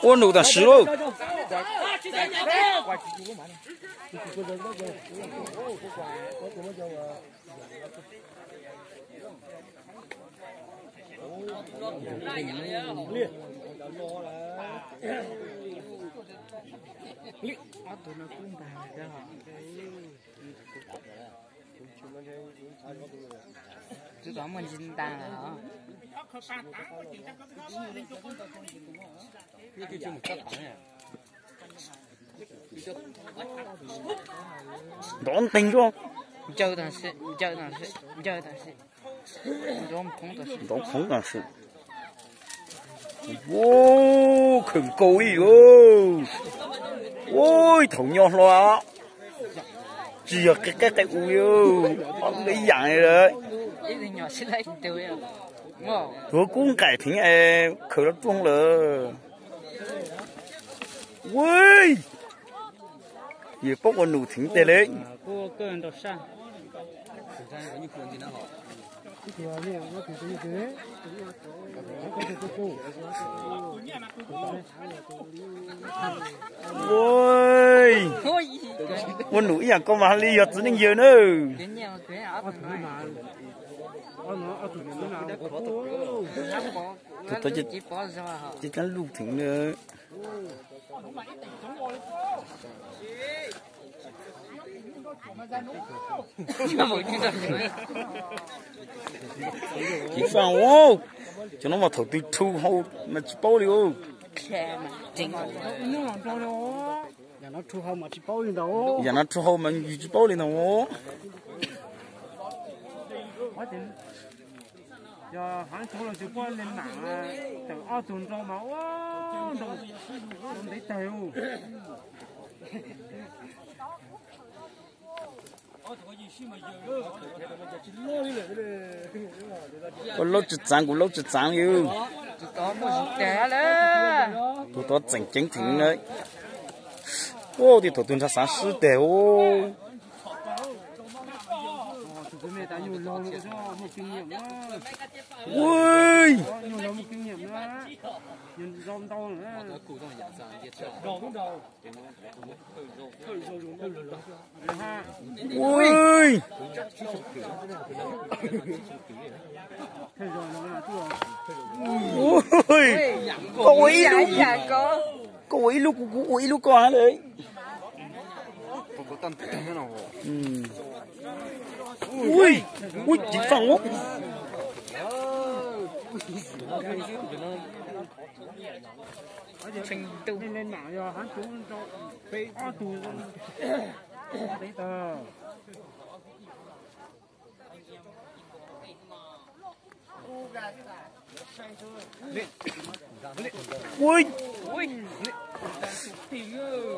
我弄的湿喽。这专门进单了啊！乱顶着，叫的是，叫的是，叫的是，乱碰的是，乱碰的是。哇，很高一哟！哇，头鸟了，只要cái u哟，ông đi dạng này rồi. Cái gì nhỏ xí lại tiêu rồi. Tôi cũng cải thiện em, khởi nó trung rồi. Ui, gì bốc con nụ thính tê lên. Cô cơ đồ sang. Ui, con nụ dạng con mà ly giọt dưới ninh giờ nữa. Tôi chỉ cần lục thính nữa. Chỉ phang ô, cho nó mà thầu tư thu hậu mà chỉ bao liu. Giờ nó thu hậu mà chỉ bao liu đâu. Giờ nó thu hậu mà chỉ bao liu đâu. Giờ hắn thu là chỉ bao lên nặng à, từ ao tuần rồi mà ô, rồi để tiêu. Có lâu chỉ trắng yêu. Tụi tao mua gì té lên. Tụi tao chỉnh chính thỉnh đấy. Ô thì tụi tôi ra sáng sư để ô. Tụi mẹ ta nhiều lâu nữa cho một kinh nghiệm đó. Ui. Nhiều lâu một kinh nghiệm đó. Nhiều rong đâu nữa. Ui. Ui. Có ý lúc có hả đấy. Ui, ui, chỉ phẳng quá. Lên mạng rồi hắn xuống cho bị ao tù đấy tờ. Ui,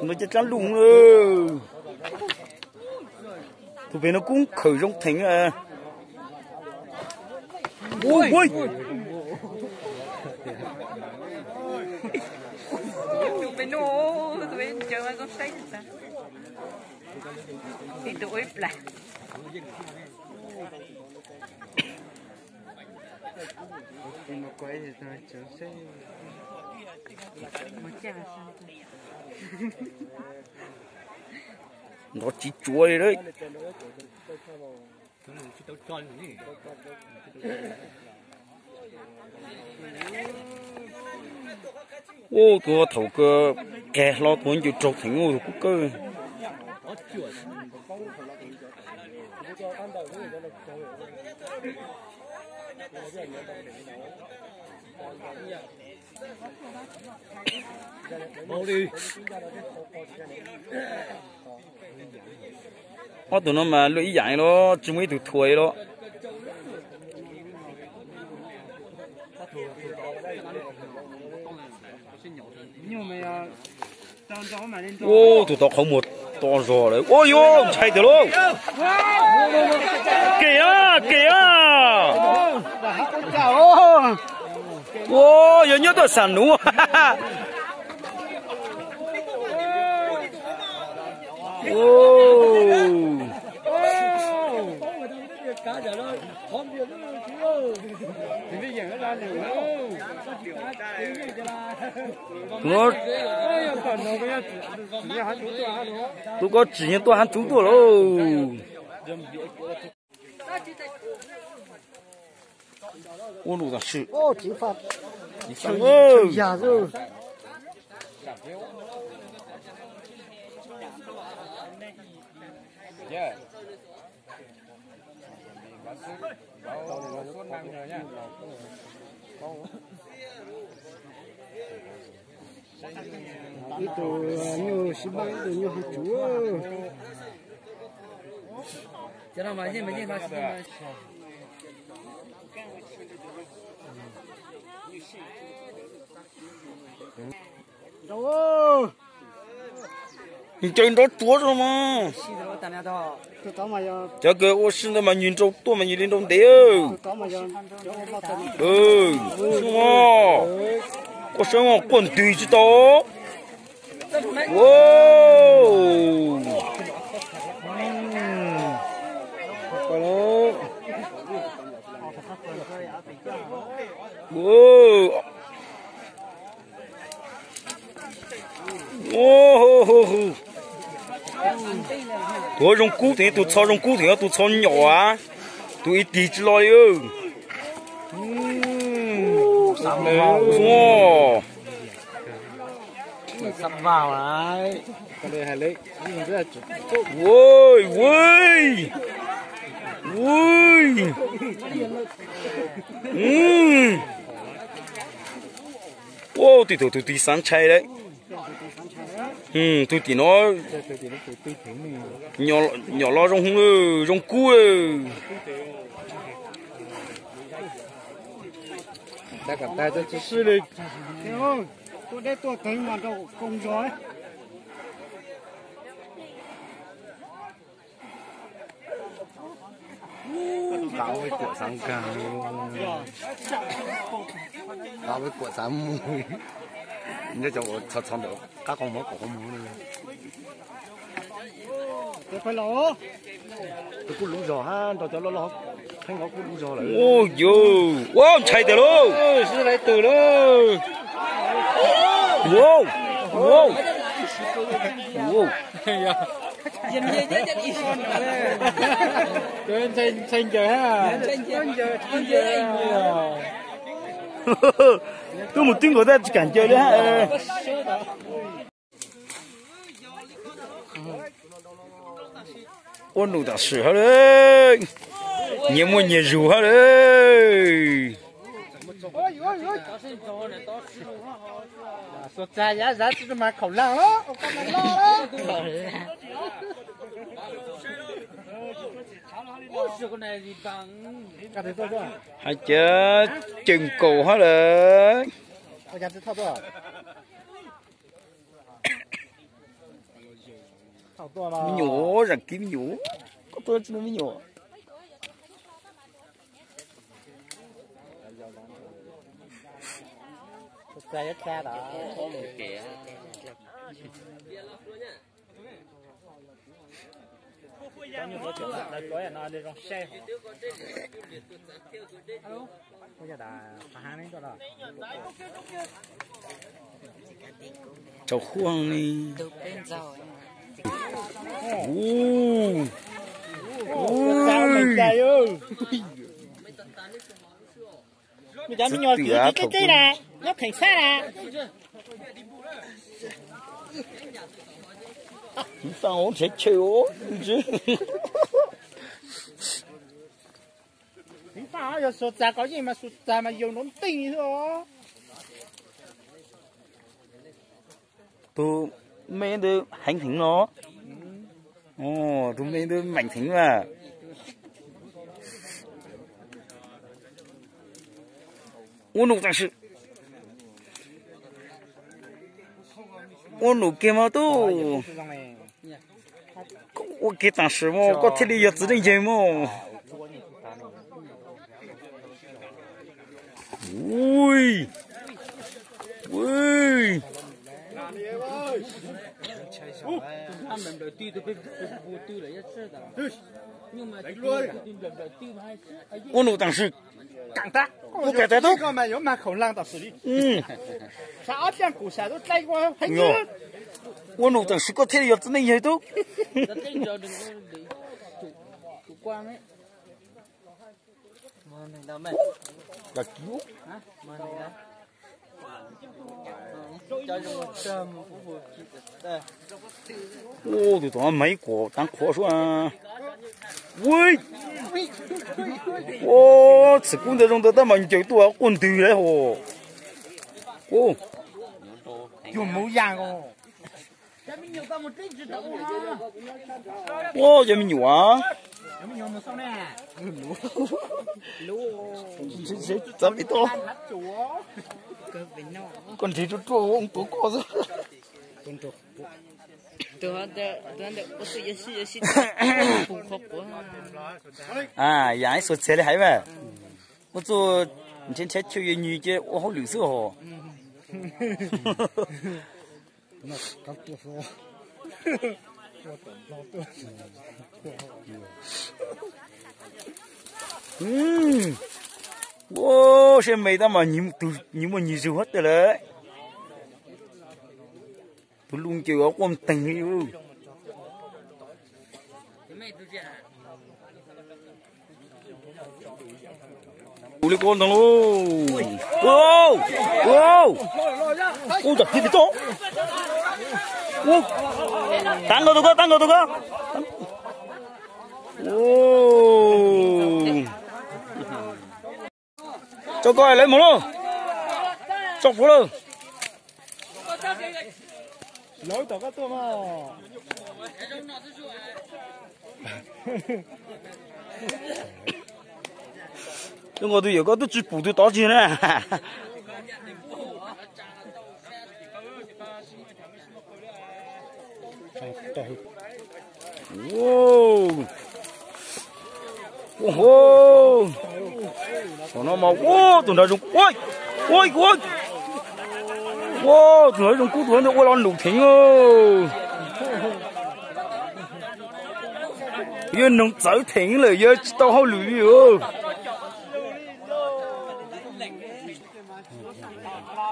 nó chắc chắn lùng rồi. Tụi bên nó cũng khởi rong thính à. Ui, ui. Tụi bên nó, tụi bên chờ mà con say sao? Thì tụi là. Nó quay thì thôi chờ xe. Một chả sao. Nó chỉ chuối đấy. Ô, tôi thầu cơ kẻ lo tuấn chịu trọc thỉnh ngồi của cơ. Mau đi. Tụi nó mà lưỡi dài nó chỉ mới tụi thuê đó. Ô, tụi tao không một to giò đấy. Ôi yo, chạy được luôn. Kìa, kìa. Ô, giờ nhớ tôi sản nú. Ô. bây giờ nó lên rồi. tôi có chỉ nhận tôi hắn chú tôi luôn.我录的是。哦，金发，哦。鸭肉。一头牛西巴，一头牛是猪哦。叫他买进买进他吃嘛。走哦！你叫你这桌子吗？洗头打两套。这干嘛呀？这个我是那么运动多么运动的哦。干嘛呀？叫我把它。哦，是吗？我上网滚对知道。哇！好喽。哇！哦吼吼吼！多种骨头，都炒种骨头，都炒鸟啊，都一地之了哟。哇！sắp vào đấy. Cái này hay lấy, nhưng rất là chuẩn. Ôi, ôi, ôi. Wow, tụi tôi sáng chay đấy. Tụi nó nhỏ lo rong cua. Đã gặp tay cho chị sư lịch. Thấy không? Tôi đây tôi thấy mà đâu không giỏi. Tao với của sáng cao. Tao với của sáng mùi. Nhớ cho tôi thật được các con món của con mùi này. Tôi phải lỗ. Tôi cũng lũ giò ha, tôi cho nó thanh ngó cũng lũ giò lại. Ôi dồi, wow, chạy được luôn. Sư lại từ luôn. Wow, wow, wow. Xanh trời ha. Tôi một tiếng của ta chỉ cảnh chơi đấy ha. Ôn đủ đã sửa hết đấy. Nhiều mua nhiều rượu hết đấy. Sốt ra giá chứ mà khẩu lăng đó. Hai chết chừng cổ hết đấy. Mới nhổ rằng kiếm nhổ. Có tôi chứ nó mới nhổ. Ra hết xa đó. Có nhiều cái chuyện là có là nó đi trong xe. Alo. Bây giờ đã phá hàng đến cho đó. Cháu khuông đi. Sao mình chạy ơi. Bây giờ mình nhỏ cái nè, nó thành xa nè. Sao sẽ chịu chứ? Sao giờ sụt ra có gì mà sụt ra mà dùng nó tinh thôi. Tôi mấy đứa hành thính nó. Ồ, tôi mấy đứa mạnh thính mà. Ôn nụ thật sự. Ôn nụ kia mà tôi. Ôn kia thật sự mà, có thể đi tự định chơi mà. Ui. Ui. 他们的地都被丢了，也是的。你们我弄当时干的，我干的都。个嘛有满口浪到水里。啥片古啥都带过，还哟，我弄当时个天要子那些都。关没？没那到没？要丢啊？没那个。叫什么什么不记得？我就当美国当科算。喂，我吃滚的种的，他妈就多少滚头了吼。哦，有模样哦。哦，有没牛啊？有没有没送呢？谁咱没多？con thì tôi trôi ông tôi có rồi. À, giải số xe là hay mà. Tôi做trên xe chơi như chứ, tôi không lưu sữa hồ. Wow, xem mấy ta mà nhìn mà nhìn siêu hết rồi đấy. Tôi luôn chưa có quan tình yêu. Ui con thằng luôn. Wow, wow. Ui giật gì đó. Tăng rồi tôi có. Wow. Cho coi lấy một luôn. Chọc vô luôn. Lối tao có tôi mà. Chúng tôi giờ có tôi chỉ phụ tôi đó chứ nè. Wow. Wow. Nó mà wow, tụi nó dùng ôi. Wow, tụi nó dùng cú tụi nó ôi lon đủ thính ơi. Yên nông tới thính rồi, giờ tao hao lưỡi rồi.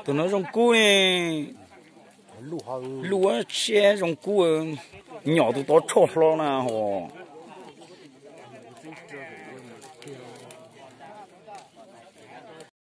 Tụi nó dùng cú này. Lúa xe dùng cú nhỏ tụi nó chốt lo nè hồ.